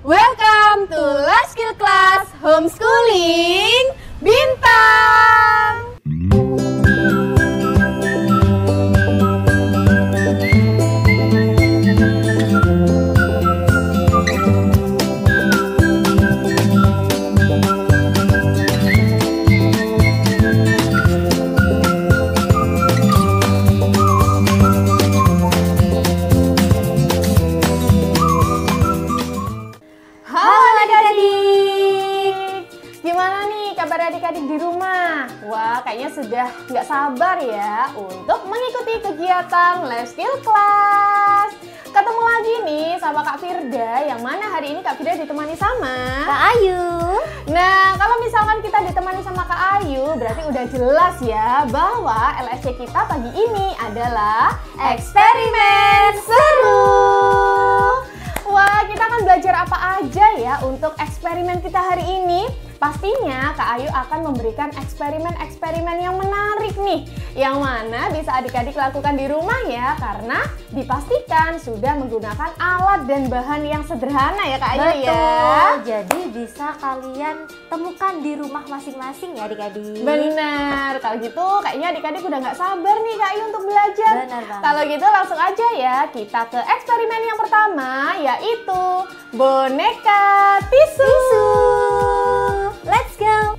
Welcome to Life Skill Class Homeschooling Bintang. Adik-adik di rumah, wah kayaknya sudah nggak sabar ya untuk mengikuti kegiatan Life Skill Class. Ketemu lagi nih sama Kak Firda, yang mana hari ini Kak Firda ditemani sama Kak Ayu. Nah, kalau misalkan kita ditemani sama Kak Ayu, berarti udah jelas ya bahwa LSC kita pagi ini adalah eksperimen seru. Wah, kita akan belajar apa aja ya untuk eksperimen kita hari ini? Pastinya Kak Ayu akan memberikan eksperimen-eksperimen yang menarik nih, yang mana bisa adik-adik lakukan di rumah ya, karena dipastikan sudah menggunakan alat dan bahan yang sederhana ya Kak Ayu. Betul, ya. jadi bisa kalian temukan di rumah masing-masing ya adik-adik. Benar, kalau gitu kayaknya adik-adik udah nggak sabar nih Kak Ayu untuk belajar. Benar banget. Kalau gitu langsung aja ya kita ke eksperimen yang pertama, yaitu boneka tisu. Let's go!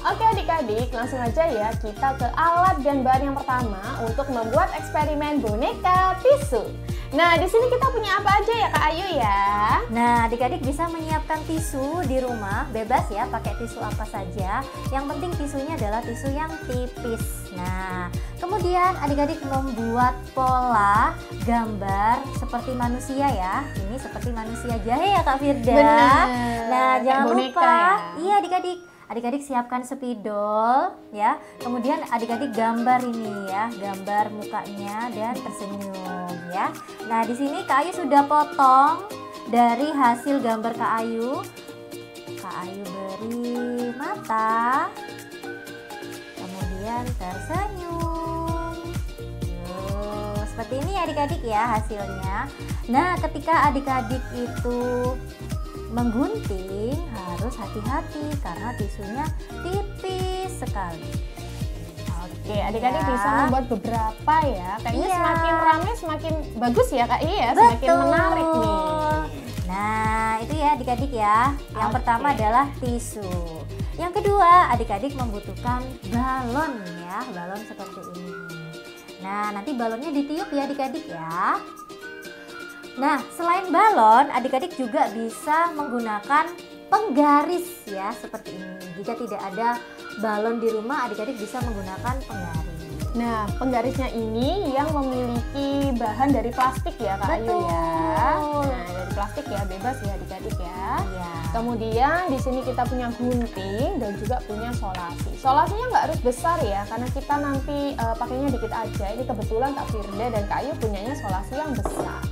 Oke adik-adik, langsung aja ya kita ke alat dan bahan yang pertama untuk membuat eksperimen boneka tisu. Nah, di sini kita punya apa aja ya Kak Ayu ya? Nah, adik-adik bisa menyiapkan tisu di rumah, bebas ya pakai tisu apa saja. Yang penting tisunya adalah tisu yang tipis. Nah, kemudian adik-adik membuat pola gambar seperti manusia ya. Ini seperti manusia jahe ya Kak Firda. Benar. Nah, jangan boneka lupa. ya. Iya adik-adik. Adik-adik siapkan spidol ya. Kemudian adik-adik gambar ini ya, gambar mukanya dan tersenyum ya. Nah, di sini Kak Ayu sudah potong dari hasil gambar Kak Ayu. Kak Ayu beri mata. Kemudian tersenyum. Seperti ini adik-adik ya hasilnya. Nah, ketika adik-adik itu menggunting harus hati-hati karena tisunya tipis sekali. Oke, adik-adik bisa membuat beberapa ya. Kayaknya semakin ramai semakin bagus ya Kak Iya, semakin menarik nih. Nah, itu ya adik-adik ya. Yang pertama adalah tisu. Yang kedua, adik-adik membutuhkan balon ya, balon seperti ini. Nah, nanti balonnya ditiup ya adik-adik ya. Nah, selain balon, adik-adik juga bisa menggunakan penggaris ya, seperti ini. Jika tidak ada balon di rumah, adik-adik bisa menggunakan penggaris. Nah, penggarisnya ini yang memiliki bahan dari plastik ya Kak Ayu ya. Nah, dari plastik ya, bebas ya adik-adik ya. Iya. Kemudian di sini kita punya gunting dan juga punya solasi. Solasinya nggak harus besar ya, karena kita nanti pakainya dikit aja. Ini kebetulan Kak Firda dan Kak Ayu punyanya solasi yang besar.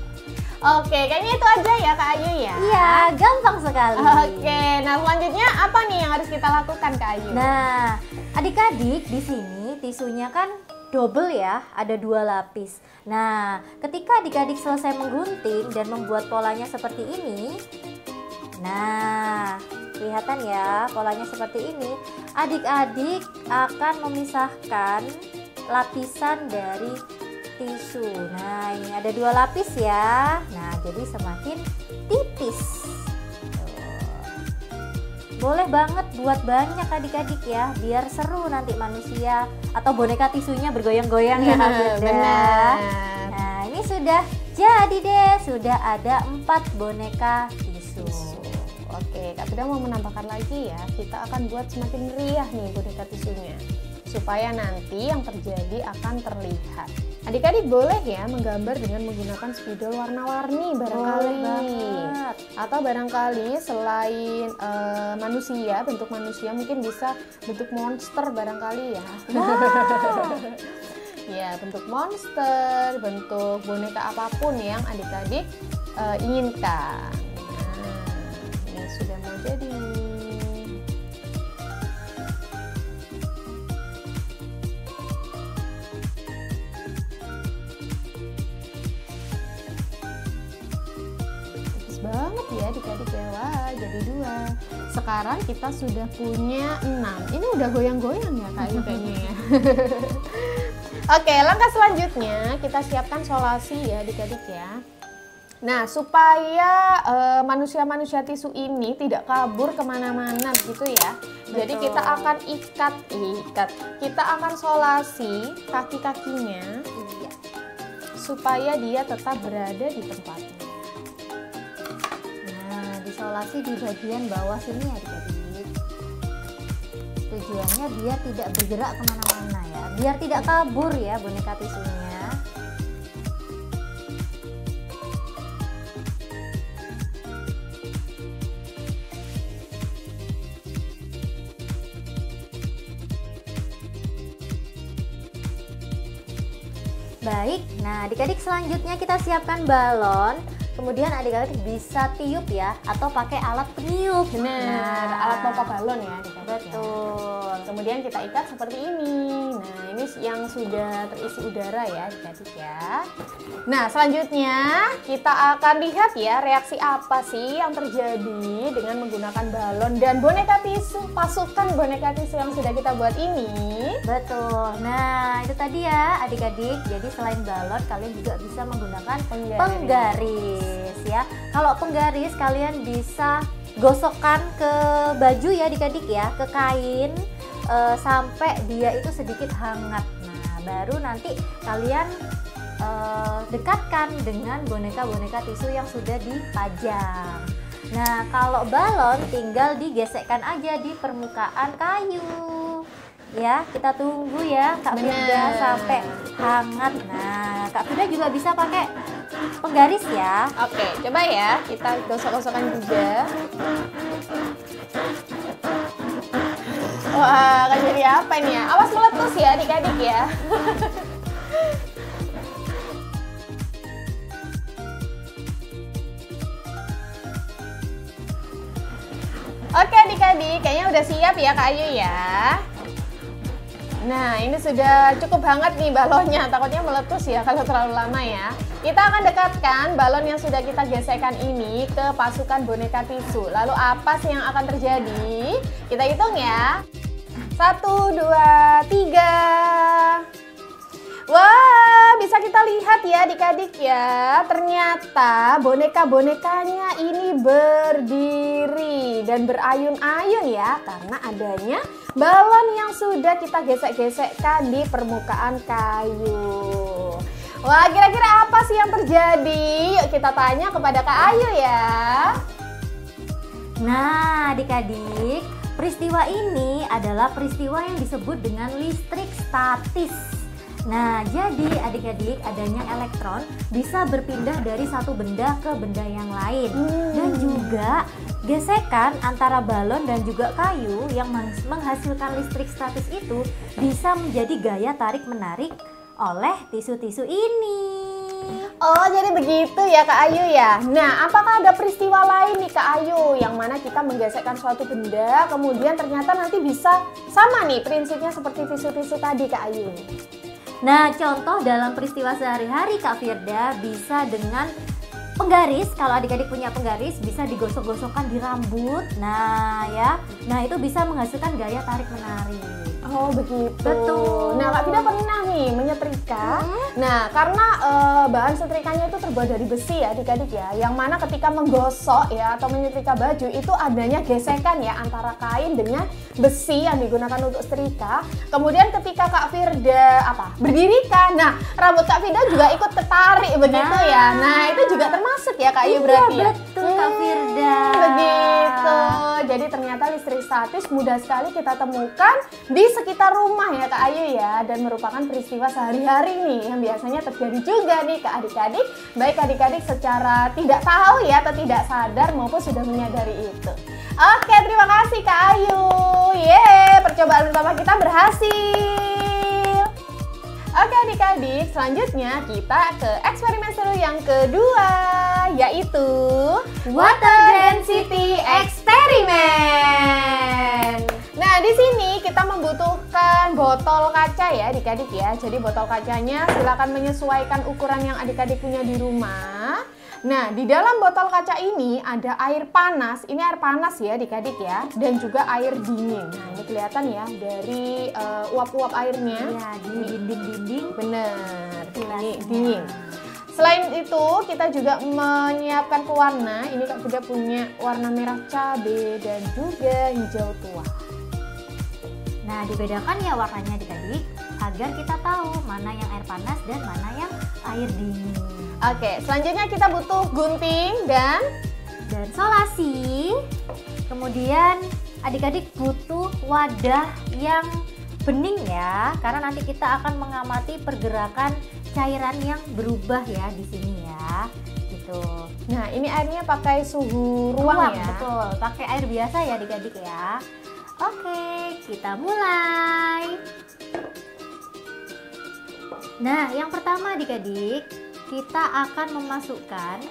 Oke, kayaknya itu aja ya Kak Ayu ya. Iya, gampang sekali. Oke, nah selanjutnya apa nih yang harus kita lakukan Kak Ayu? Nah, adik-adik di sini tisunya kan double ya, ada 2 lapis. Nah, ketika adik-adik selesai menggunting dan membuat polanya seperti ini, nah kelihatan ya polanya seperti ini, adik-adik akan memisahkan lapisan dari tisu. Nah, ini ada 2 lapis ya. Nah, jadi semakin tipis. Boleh banget buat banyak adik-adik ya, biar seru nanti manusia atau boneka tisunya bergoyang-goyang ya Kak Firda. Benar. Nah, ini sudah jadi deh, sudah ada 4 boneka tisu. Oke, Kak Firda mau menambahkan lagi ya, kita akan buat semakin meriah nih boneka tisunya, supaya nanti yang terjadi akan terlihat. Adik-adik boleh ya menggambar dengan menggunakan spidol warna-warni barangkali. Atau barangkali selain manusia, bentuk manusia mungkin bisa bentuk monster barangkali ya. Wow. Ya, bentuk monster, bentuk boneka apapun yang adik-adik inginkan. Nah, ini sudah mau jadi. Banget ya adik-adik ya. Wah, jadi 2. Sekarang kita sudah punya 6. Ini udah goyang-goyang ya Kak Ayu kayaknya ya. Oke, langkah selanjutnya kita siapkan solasi ya adik-adik ya. Nah, supaya manusia-manusia tisu ini tidak kabur kemana-mana gitu ya. Jadi Betul. kita akan ikat, kita akan solasi kaki-kakinya Iya. supaya dia tetap berada di tempatnya. Nah, disolasi di bagian bawah sini ya adik-adik. Tujuannya biar tidak bergerak kemana-mana ya, biar tidak kabur ya boneka tisunya. Baik, nah adik-adik selanjutnya kita siapkan balon. Kemudian adik-adik bisa tiup ya, atau pakai alat peniup. Benar, alat pompa balon ya adik-adik. Betul. Kemudian kita ikat seperti ini. Nah, ini yang sudah terisi udara ya adik-adik ya. Nah, selanjutnya kita akan lihat ya reaksi apa sih yang terjadi dengan menggunakan balon dan boneka tisu, pasukan boneka tisu yang sudah kita buat ini. Betul. Nah, itu tadi ya adik-adik. Jadi selain balon, kalian juga bisa menggunakan penggaris ya. Kalau penggaris kalian bisa gosokkan ke baju ya adik-adik ya, ke kain sampai dia itu sedikit hangat. Nah, baru nanti kalian dekatkan dengan boneka-boneka tisu yang sudah dipajang. Nah, kalau balon tinggal digesekkan aja di permukaan kayu. Ya, kita tunggu ya Kak Firda sampai hangat. Nah, Kak Firda juga bisa pakai penggaris ya. Oke, coba ya kita gosok-gosokkan juga. Wah, akan jadi apa ini ya? Awas meletus ya adik-adik ya. Oke adik-adik, kayaknya udah siap ya Kak Ayu ya. Nah, ini sudah cukup hangat nih balonnya, takutnya meletus ya kalau terlalu lama ya. Kita akan dekatkan balon yang sudah kita gesekkan ini ke pasukan boneka tisu. Lalu apa sih yang akan terjadi? Kita hitung ya. 1, 2, 3. Wah, bisa kita lihat ya adik-adik ya. Ternyata boneka-bonekanya ini berdiri dan berayun-ayun ya. Karena adanya balon yang sudah kita gesek-gesekkan di permukaan kayu. Wah, kira-kira apa sih yang terjadi? Yuk kita tanya kepada Kak Ayu ya. Nah, adik-adik, peristiwa ini adalah peristiwa yang disebut dengan listrik statis. Nah, jadi adik-adik, adanya elektron bisa berpindah dari satu benda ke benda yang lain. Dan juga gesekan antara balon dan juga kayu yang menghasilkan listrik statis itu bisa menjadi gaya tarik-menarik oleh tisu-tisu ini. Oh, jadi begitu ya Kak Ayu ya. Nah, apakah ada peristiwa lain nih Kak Ayu yang mana kita menggesekkan suatu benda kemudian ternyata nanti bisa sama nih prinsipnya seperti tisu-tisu tadi Kak Ayu? Nah, contoh dalam peristiwa sehari-hari Kak Firda bisa dengan penggaris. Kalau adik-adik punya penggaris bisa digosok-gosokkan di rambut. Nah, ya. Nah, itu bisa menghasilkan gaya tarik-menarik. Oh, begitu. Betul. Nah, Kak Vida pernah nih menyetrika. Nah, karena bahan setrikanya itu terbuat dari besi ya adik-adik ya. Yang mana ketika menggosok ya atau menyetrika baju itu adanya gesekan ya antara kain dengan besi yang digunakan untuk setrika. Kemudian ketika Kak Firda berdirikan, nah rambut Kak Firda juga ikut tertarik begitu ya. Nah, itu juga termasuk ya Kak Ayu berarti ya. Betul Kak Firda. Begitu. Jadi ternyata listrik statis mudah sekali kita temukan di sekitar rumah ya Kak Ayu ya, dan merupakan peristiwa sehari-hari nih yang biasanya terjadi juga nih ke adik-adik, baik adik-adik secara tidak tahu ya atau tidak sadar maupun sudah menyadari itu. Oke, terima kasih Kak Ayu. Yeay, percobaan pertama kita berhasil. Oke adik-adik, selanjutnya kita ke eksperimen seru yang kedua, yaitu Water Density Experiment. Nah, di sini kita membutuhkan botol kaca ya adik-adik ya. Jadi botol kacanya silakan menyesuaikan ukuran yang adik-adik punya di rumah. Nah, di dalam botol kaca ini ada air panas. Ini air panas ya adik-adik ya. Dan juga air dingin. Nah, ini kelihatan ya dari uap-uap airnya. Ya, di dinding-dinding. Bener, ini Gelasnya. dingin. Selain itu, kita juga menyiapkan pewarna. Ini Kak Firda punya warna merah cabai dan juga hijau tua. Nah, dibedakan ya warnanya adik-adik agar kita tahu mana yang air panas dan mana yang air dingin. Oke, selanjutnya kita butuh gunting dan solasi. Kemudian adik-adik butuh wadah yang bening ya, karena nanti kita akan mengamati pergerakan cairan yang berubah ya di sini ya. Gitu. nah ini airnya pakai suhu ruang ya. Betul, pakai air biasa ya adik-adik ya. Oke, kita mulai. Nah, yang pertama adik-adik, kita akan memasukkan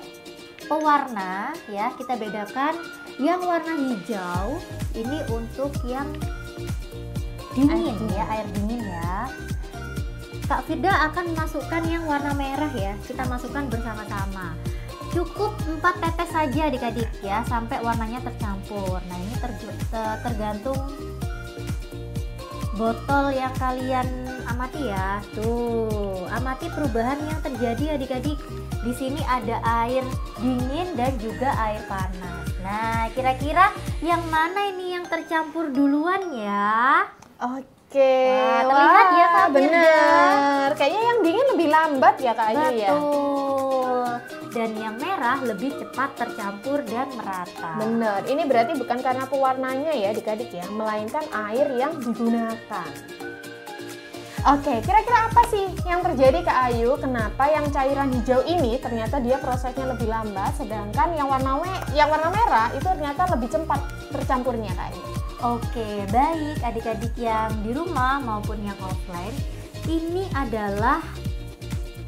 pewarna ya. Kita bedakan yang warna hijau ini untuk yang dingin ya, air dingin ya. Kak Firda akan memasukkan yang warna merah ya. Kita masukkan bersama-sama. Cukup 4 tetes saja adik-adik ya, sampai warnanya tercampur. Nah, ini tergantung botol yang kalian amati ya. Tuh, amati perubahan yang terjadi adik-adik. Di sini ada air dingin dan juga air panas. Nah, kira-kira yang mana ini yang tercampur duluan ya? Oke, Wah, terlihat ya, Kak Firda. bener. Kayaknya yang dingin lebih lambat ya Kak Ayu ya. Betul. Dan yang merah lebih cepat tercampur dan merata. Bener, ini berarti bukan karena pewarnanya ya adik-adik ya, melainkan air yang digunakan. Oke, kira-kira apa sih yang terjadi Kak Ayu? Kenapa yang cairan hijau ini ternyata dia prosesnya lebih lambat, sedangkan yang warna merah itu ternyata lebih cepat tercampurnya Kak Ayu? Oke, baik adik-adik yang di rumah maupun yang offline, ini adalah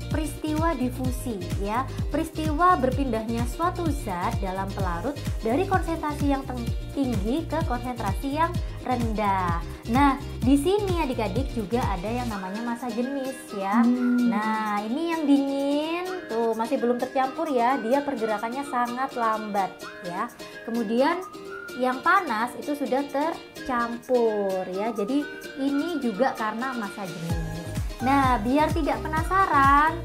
peristiwa difusi ya, peristiwa berpindahnya suatu zat dalam pelarut dari konsentrasi yang tinggi ke konsentrasi yang rendah. Nah, di sini adik-adik juga ada yang namanya massa jenis ya. Nah, ini yang dingin tuh masih belum tercampur ya, dia pergerakannya sangat lambat ya. Kemudian yang panas itu sudah tercampur ya. Jadi ini juga karena massa jenis. Nah, biar tidak penasaran,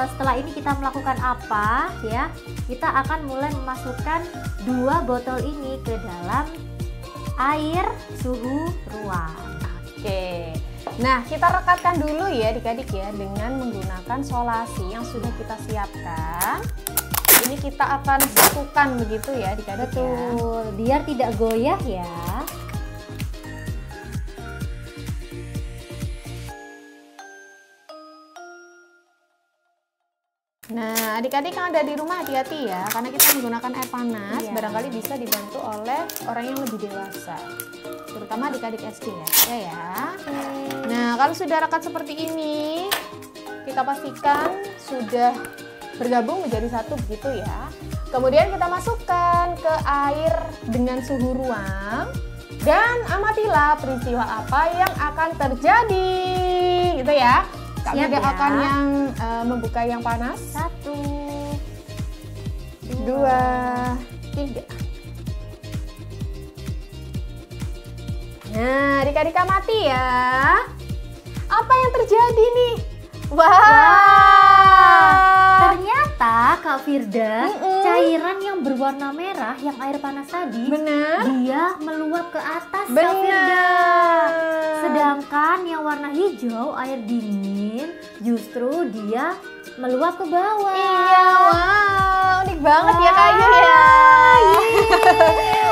setelah ini kita melakukan apa ya? Kita akan mulai memasukkan 2 botol ini ke dalam air suhu ruang. Oke, nah kita rekatkan dulu ya adik-adik ya dengan menggunakan solasi yang sudah kita siapkan. Ini kita akan satukan begitu ya adik-adik ya. Betul, biar tidak goyah ya. Nah, adik-adik yang ada di rumah hati-hati ya, karena kita menggunakan air panas, Iya. barangkali bisa dibantu oleh orang yang lebih dewasa, terutama adik-adik SD ya. Nah, kalau sudah rekat seperti ini, kita pastikan sudah bergabung menjadi satu begitu ya. Kemudian kita masukkan ke air dengan suhu ruang dan amatilah peristiwa apa yang akan terjadi, gitu ya. Kami Siap ya. akan yang membuka yang panas. 1, 2, 3. Nah, adik-adik amati ya. Apa yang terjadi nih? Ternyata Kak Firda, cairan yang berwarna merah yang air panas tadi, Benar. dia meluap ke atas Kak Firda. Sedangkan yang warna hijau air dingin justru dia meluap ke bawah. Iya, wow, unik banget ya Kak Ayu ya.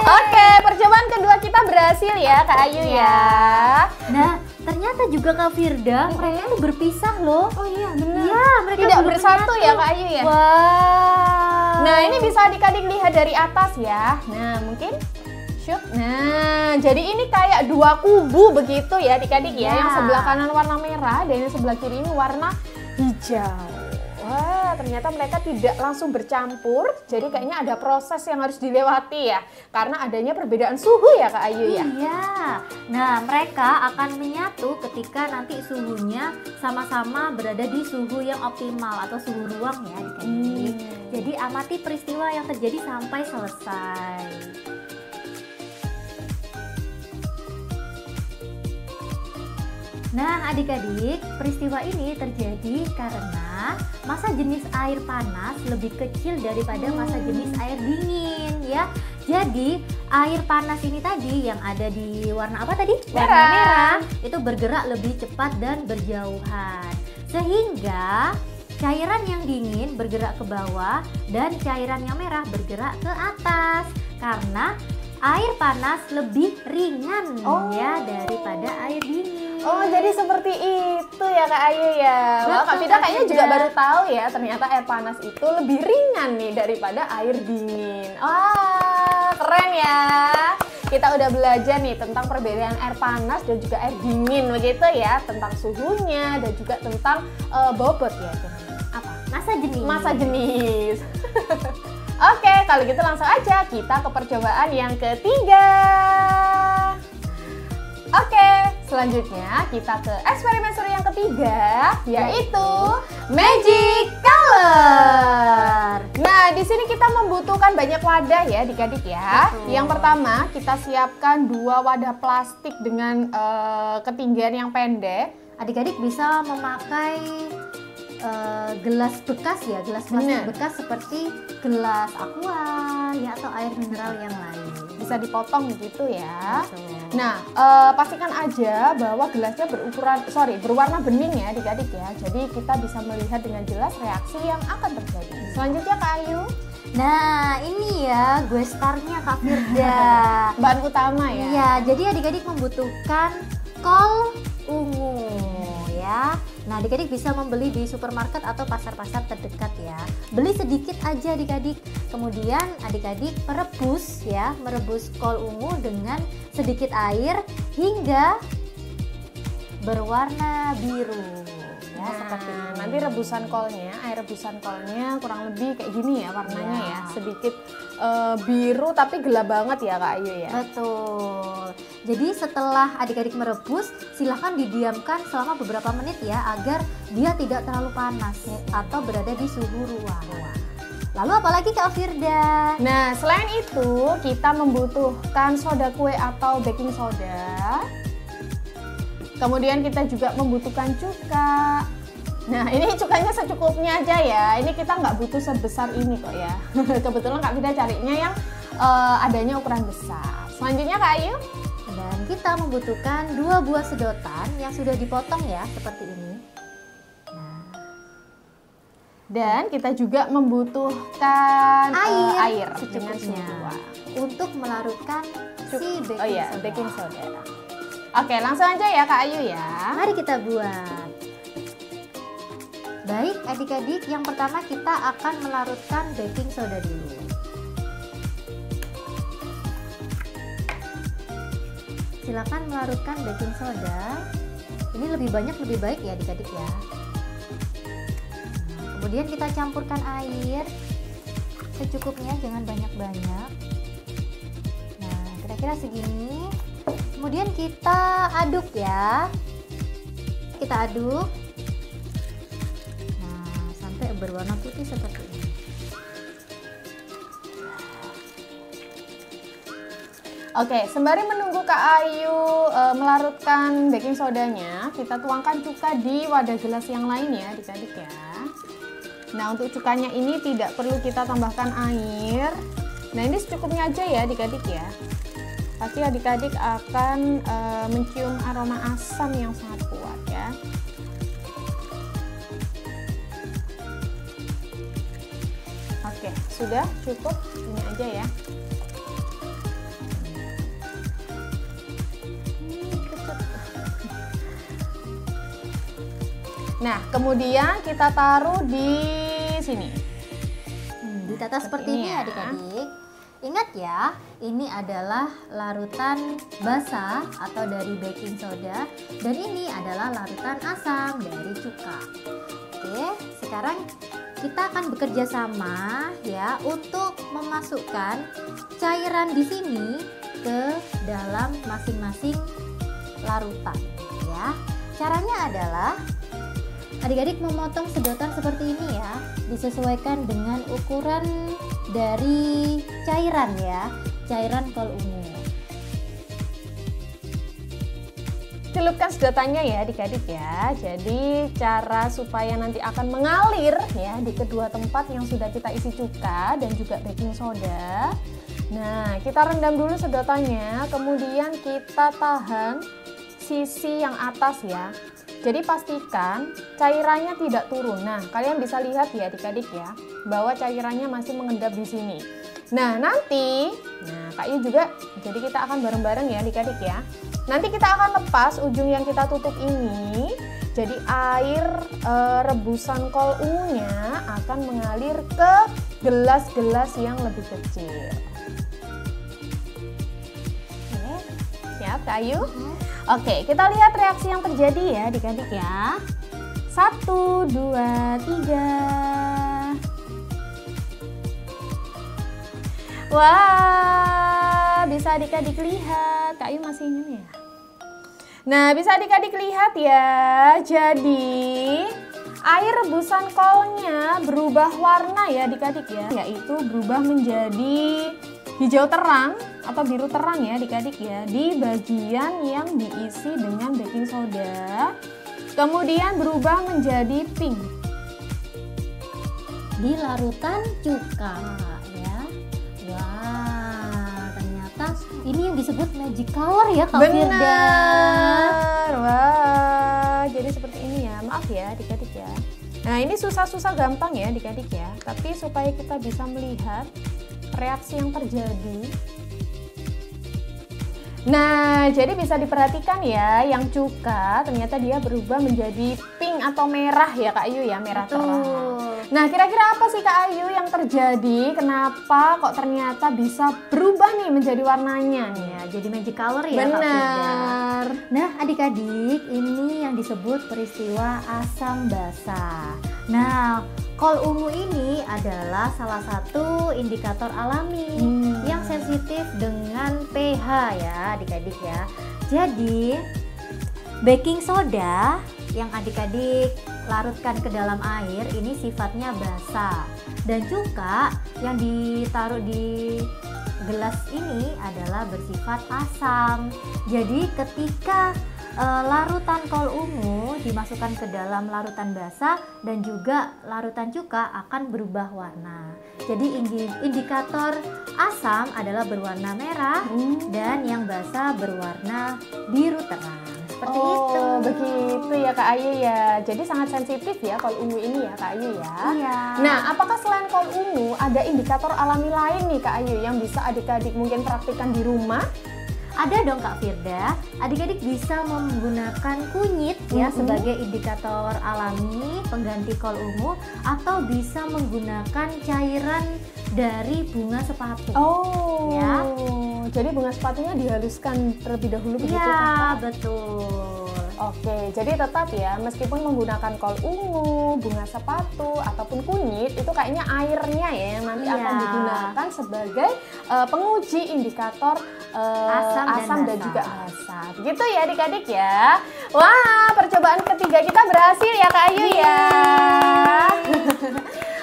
Oke, percobaan kedua kita berhasil ya Kak Ayu ya. Nah, ternyata juga Kak Firda, mereka itu berpisah loh. Oh iya, benar. Iya, mereka Tidak belum bersatu menyatu. ya Kak Ayu ya. Wow. Nah, ini bisa adik-adik lihat dari atas ya. Nah, mungkin shoot. Nah, jadi ini kayak 2 kubu begitu ya adik-adik ya. Ya. Yang sebelah kanan warna merah dan yang sebelah kiri ini warna hijau. Wah, ternyata mereka tidak langsung bercampur. Jadi kayaknya ada proses yang harus dilewati ya. Karena adanya perbedaan suhu ya Kak Ayu ya. Iya. Nah, mereka akan menyatu ketika nanti suhunya sama-sama berada di suhu yang optimal atau suhu ruang ya adik-adik. Jadi amati peristiwa yang terjadi sampai selesai. Nah, adik-adik, peristiwa ini terjadi karena massa jenis air panas lebih kecil daripada massa jenis air dingin ya. Jadi, air panas ini tadi yang ada di warna apa tadi? Warna merah itu bergerak lebih cepat dan berjauhan. Sehingga cairan yang dingin bergerak ke bawah dan cairan yang merah bergerak ke atas karena air panas lebih ringan ya daripada air dingin. Oh, jadi seperti itu ya Kak Ayu ya. Wah, Kak Vida kayaknya juga baru tahu ya, ternyata air panas itu lebih ringan nih daripada air dingin. Wah, keren ya. Kita udah belajar nih tentang perbedaan air panas dan juga air dingin begitu ya, tentang suhunya dan juga tentang bobot ya. Apa? Massa jenis. Oke, kalau gitu langsung aja kita ke percobaan yang ketiga. Oke, selanjutnya kita ke eksperimen seru yang ketiga, yaitu Magic Color. Nah, di sini kita membutuhkan banyak wadah ya, adik-adik ya. Yang pertama, kita siapkan 2 wadah plastik dengan ketinggian yang pendek. Adik-adik bisa memakai gelas bekas ya, gelas plastik bekas seperti gelas aqua ya atau air mineral yang lain. Bisa dipotong gitu ya. Nah, pastikan aja bahwa gelasnya berwarna bening ya adik-adik ya. Jadi kita bisa melihat dengan jelas reaksi yang akan terjadi. Selanjutnya Kak Ayu. Nah, ini ya gue starnya Kak Firda. Bahan utama ya. Iya, jadi adik-adik membutuhkan kol ungu ya. Nah, adik-adik bisa membeli di supermarket atau pasar-pasar terdekat ya. Beli sedikit aja adik-adik. Kemudian adik-adik merebus kol ungu dengan sedikit air hingga berwarna biru. Ya, seperti ini. Nanti air rebusan kolnya kurang lebih kayak gini ya warnanya ya. Sedikit biru tapi gelap banget ya Kak Ayu ya. Betul. Jadi setelah adik-adik merebus, silahkan didiamkan selama beberapa menit ya agar dia tidak terlalu panas atau berada di suhu ruang. Lalu apalagi Kak Firda? Nah, selain itu kita membutuhkan soda kue atau baking soda. Kemudian kita juga membutuhkan cuka. Nah, ini cukanya secukupnya aja ya. Ini kita nggak butuh sebesar ini kok ya. Kebetulan Kak Vida carinya yang adanya ukuran besar. Selanjutnya Kak Ayu. Dan kita membutuhkan 2 buah sedotan yang sudah dipotong ya, seperti ini. Dan kita juga membutuhkan air secukupnya untuk melarutkan si baking soda. Oke, langsung aja ya Kak Ayu ya. Mari kita buat. Baik adik-adik, yang pertama kita akan melarutkan baking soda dulu. Silakan melarutkan baking soda. Ini lebih banyak lebih baik ya adik-adik ya. Kemudian kita campurkan air secukupnya, jangan banyak-banyak. Nah, kira-kira segini. Kemudian kita aduk ya. Kita aduk. Nah, sampai berwarna putih seperti ini. Oke, sembari menunggu Kak Ayu melarutkan baking sodanya, kita tuangkan cuka di wadah gelas yang lain ya adik-adik ya. Nah, untuk cukanya ini tidak perlu kita tambahkan air. Nah, ini secukupnya aja ya adik-adik ya. Pasti adik-adik akan mencium aroma asam yang sangat kuat ya. Oke, sudah cukup, ini aja ya. Nah, kemudian kita taruh di sini. Ditata seperti ini ya adik-adik. Ingat ya, ini adalah larutan basah atau dari baking soda, dan ini adalah larutan asam dari cuka. Oke, sekarang kita akan bekerja sama ya untuk memasukkan cairan di sini ke dalam masing-masing larutan ya. Caranya adalah adik-adik memotong sedotan seperti ini ya, disesuaikan dengan ukuran dari cairan ya, cairan kol ungu. Celupkan sedotannya ya adik-adik ya. Jadi cara supaya nanti akan mengalir ya di kedua tempat yang sudah kita isi cuka dan juga baking soda. Nah, kita rendam dulu sedotannya, kemudian kita tahan sisi yang atas ya. Jadi pastikan cairannya tidak turun. Nah, kalian bisa lihat ya adik-adik ya, bahwa cairannya masih mengendap di sini. Nah, nanti, Kak Yu juga, jadi kita akan bareng-bareng ya adik-adik ya. Nanti kita akan lepas ujung yang kita tutup ini. Jadi air rebusan kol ungunya akan mengalir ke gelas-gelas yang lebih kecil. Oke, siap Kak Yu? Oke, kita lihat reaksi yang terjadi ya adik-adik ya. 1, 2, 3. Wah, bisa adik-adik lihat. Kak Yu masih ingin ya? Nah, bisa adik-adik lihat ya. Jadi, air rebusan kolnya berubah warna ya adik-adik ya. Yaitu berubah menjadi hijau terang atau biru terang ya adik-adik ya. Di bagian yang diisi dengan baking soda. Kemudian berubah menjadi pink di larutan cuka ya. Wah, ternyata ini yang disebut magic color ya Kak Firda. Benar. Wah, jadi seperti ini ya. Maaf ya adik-adik ya. Nah, ini susah-susah gampang ya adik-adik ya. Tapi supaya kita bisa melihat reaksi yang terjadi. Nah, jadi bisa diperhatikan ya, yang cuka ternyata dia berubah menjadi pink atau merah ya Kak Ayu ya, merah terang. Nah, kira-kira apa sih Kak Ayu yang terjadi? Kenapa kok ternyata bisa berubah nih menjadi warnanya nih ya? Jadi magic color ya. Benar. Nah, adik-adik, ini yang disebut peristiwa asam basa. Nah, kol ungu ini adalah salah satu indikator alami yang sensitif dengan pH ya adik-adik ya. Jadi baking soda yang adik-adik larutkan ke dalam air ini sifatnya basa, dan cuka yang ditaruh di gelas ini adalah bersifat asam. Jadi ketika larutan kol ungu dimasukkan ke dalam larutan basa dan juga larutan cuka akan berubah warna. Jadi indikator asam adalah berwarna merah dan yang basa berwarna biru terang. Seperti itu. Begitu ya Kak Ayu ya. Jadi sangat sensitif ya kol ungu ini ya Kak Ayu ya. Iya. Nah, apakah selain kol ungu ada indikator alami lain nih Kak Ayu yang bisa adik-adik mungkin praktikkan di rumah? Ada dong Kak Firda, adik-adik bisa menggunakan kunyit ya sebagai indikator alami pengganti kol ungu, atau bisa menggunakan cairan dari bunga sepatu. Oh, ya. Jadi bunga sepatunya dihaluskan terlebih dahulu begitu Iya, kan? betul. Oke, jadi tetap ya, meskipun menggunakan kol ungu, bunga sepatu, ataupun kunyit, itu kayaknya airnya ya yang nanti akan digunakan sebagai penguji indikator asam dan juga basa. Begitu ya adik-adik ya. Wah, percobaan ketiga kita berhasil ya Kak Ayu ya.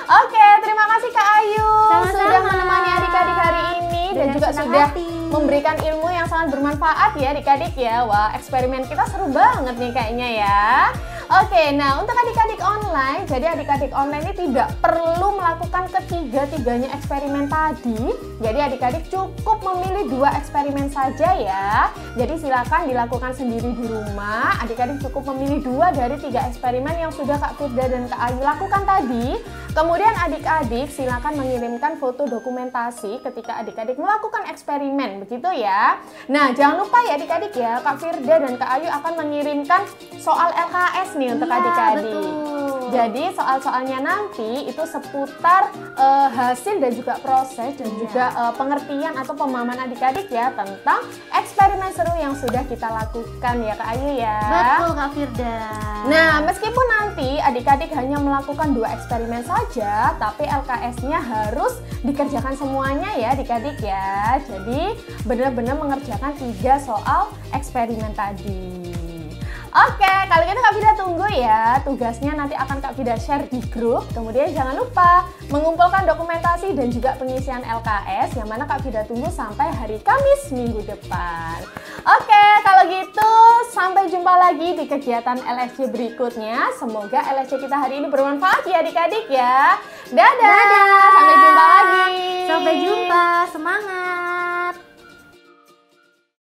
Oke, terima kasih Kak Ayu sudah menemani adik-adik hari ini dan juga sudah memberikan ilmu yang sangat bermanfaat ya adik-adik ya. Wah, eksperimen kita seru banget nih kayaknya ya. Oke, nah untuk adik-adik online, jadi adik-adik online ini tidak perlu melakukan ketiga-tiganya eksperimen tadi. Jadi adik-adik cukup memilih 2 eksperimen saja ya. Jadi silakan dilakukan sendiri di rumah. Adik-adik cukup memilih 2 dari 3 eksperimen yang sudah Kak Firda dan Kak Ayu lakukan tadi. Kemudian adik-adik silakan mengirimkan foto dokumentasi ketika adik-adik melakukan eksperimen, begitu ya. Nah, jangan lupa ya adik-adik ya, Kak Firda dan Kak Ayu akan mengirimkan soal LKS nih untuk adik-adik. Jadi soal-soalnya nanti itu seputar hasil dan juga proses dan juga pengertian atau pemahaman adik-adik ya tentang eksperimen seru yang sudah kita lakukan ya Kak Ayu ya. Betul Kak Firda. Nah, meskipun nanti adik-adik hanya melakukan 2 eksperimen saja, tapi LKS-nya harus dikerjakan semuanya ya adik-adik ya. Jadi benar-benar mengerjakan 3 soal eksperimen tadi. Oke, kalau gitu Kak Vida tunggu ya. Tugasnya nanti akan Kak Vida share di grup. Kemudian jangan lupa mengumpulkan dokumentasi dan juga pengisian LKS yang mana Kak Vida tunggu sampai hari Kamis minggu depan. Oke, kalau gitu sampai jumpa lagi di kegiatan LSC berikutnya. Semoga LSC kita hari ini bermanfaat ya adik-adik ya. Dadah. Sampai jumpa lagi.